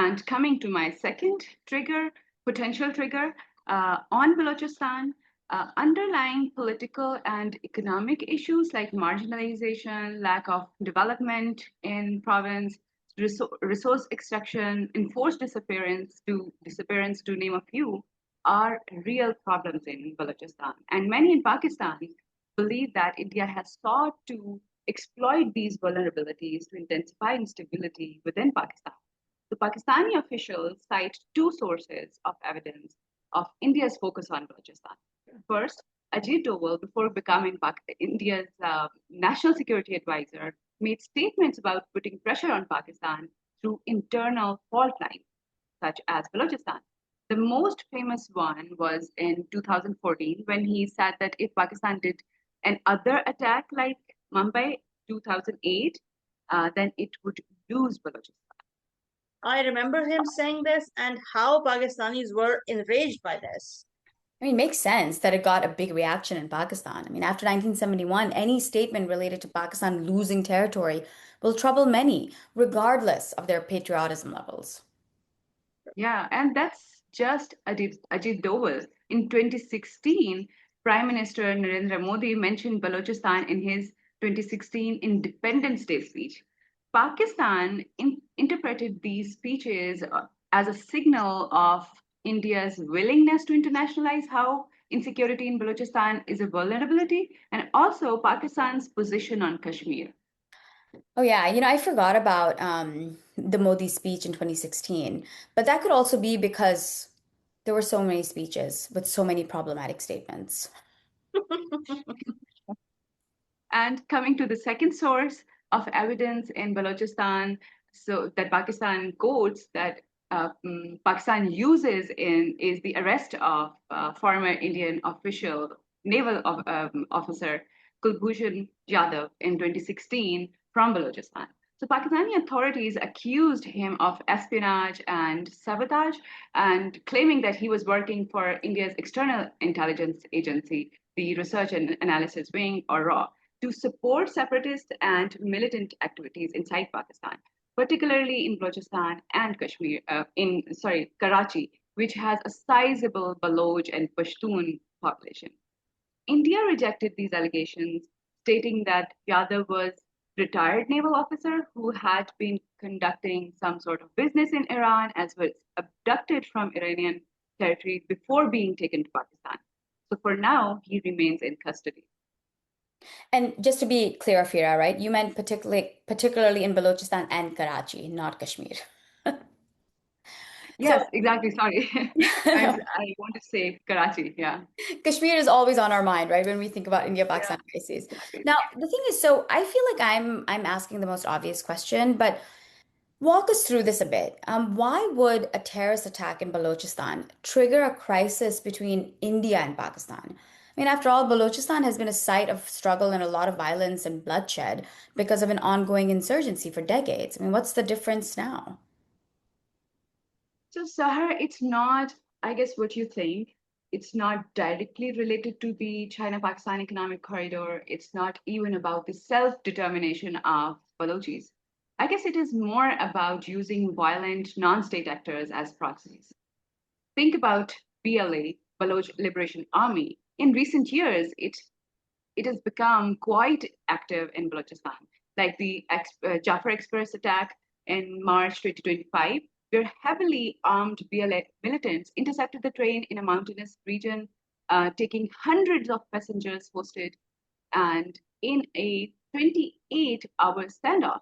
And coming to my second trigger, potential trigger, on Balochistan, underlying political and economic issues like marginalization, lack of development in province, resource extraction, enforced disappearance to name a few, are real problems in Balochistan. And many in Pakistan believe that India has sought to exploit these vulnerabilities to intensify instability within Pakistan. The Pakistani officials cite two sources of evidence of India's focus on Balochistan. First, Ajit Doval, before becoming India's national security advisor, made statements about putting pressure on Pakistan through internal fault lines, such as Balochistan. The most famous one was in 2014 when he said that if Pakistan did another attack like Mumbai 2008, then it would lose Balochistan. I remember him saying this and how Pakistanis were enraged by this. I mean, it makes sense that it got a big reaction in Pakistan. I mean, after 1971, any statement related to Pakistan losing territory will trouble many, regardless of their patriotism levels. Yeah, and that's just Ajit Doval. In 2016, Prime Minister Narendra Modi mentioned Balochistan in his 2016 Independence Day speech. Pakistan interpreted these speeches as a signal of India's willingness to internationalize how insecurity in Balochistan is a vulnerability, and also Pakistan's position on Kashmir. Oh, yeah, I forgot about the Modi speech in 2016, but that could also be because there were so many speeches with so many problematic statements. And coming to the second source of evidence in Balochistan, so that Pakistan quotes that Pakistan uses in is the arrest of former Indian naval officer Kulbhushan Yadav in 2016 from Balochistan. So Pakistani authorities accused him of espionage and sabotage, and claiming that he was working for India's external intelligence agency, the Research and Analysis Wing, or RAW, to support separatist and militant activities inside Pakistan, particularly in Balochistan and Karachi, which has a sizable Baloch and Pashtun population. India rejected these allegations, stating that Yadav was a retired naval officer who had been conducting some sort of business in Iran, as was abducted from Iranian territory before being taken to Pakistan. So for now, he remains in custody. And just to be clear, Fira, right? You meant particularly in Balochistan and Karachi, not Kashmir. Yes, So, exactly. Sorry. I want to say Karachi. Yeah. Kashmir is always on our mind, right? When we think about Yeah, India-Pakistan crises. exactly. Now, the thing is, so I feel like I'm asking the most obvious question, but walk us through this a bit. Why would a terrorist attack in Balochistan trigger a crisis between India and Pakistan? I mean, after all, Balochistan has been a site of struggle and a lot of violence and bloodshed because of an ongoing insurgency for decades. I mean, what's the difference now? So, Sahar, it's not, I guess, what you think. It's not directly related to the China Pakistan Economic Corridor. It's not even about the self determination of Balochis. I guess it is more about using violent non state actors as proxies. Think about BLA, Baloch Liberation Army. In recent years, it has become quite active in Balochistan, like the Jafar Express attack in March 2025, where heavily armed BLA militants intercepted the train in a mountainous region, taking hundreds of passengers hostage, and in a 28-hour standoff.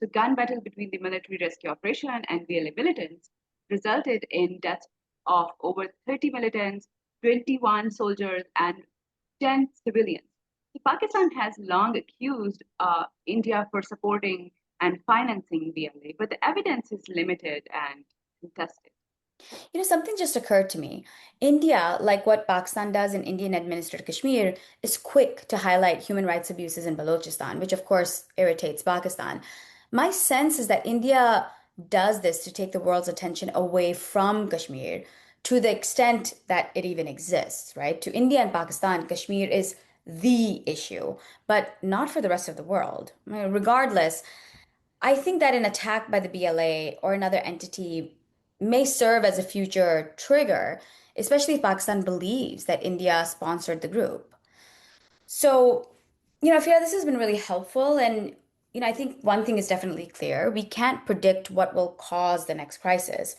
The gun battle between the military rescue operation and BLA militants resulted in deaths of over 30 militants, 21 soldiers, and 10 civilians. Pakistan has long accused India for supporting and financing BLA, but the evidence is limited and contested. Something just occurred to me. India, like what Pakistan does in Indian-administered Kashmir, is quick to highlight human rights abuses in Balochistan, which of course irritates Pakistan. My sense is that India does this to take the world's attention away from Kashmir to the extent that it even exists, right? To India and Pakistan, Kashmir is the issue, but not for the rest of the world. I mean, regardless, I think that an attack by the BLA or another entity may serve as a future trigger, especially if Pakistan believes that India sponsored the group. So, Fia, this has been really helpful. And I think one thing is definitely clear. We can't predict what will cause the next crisis.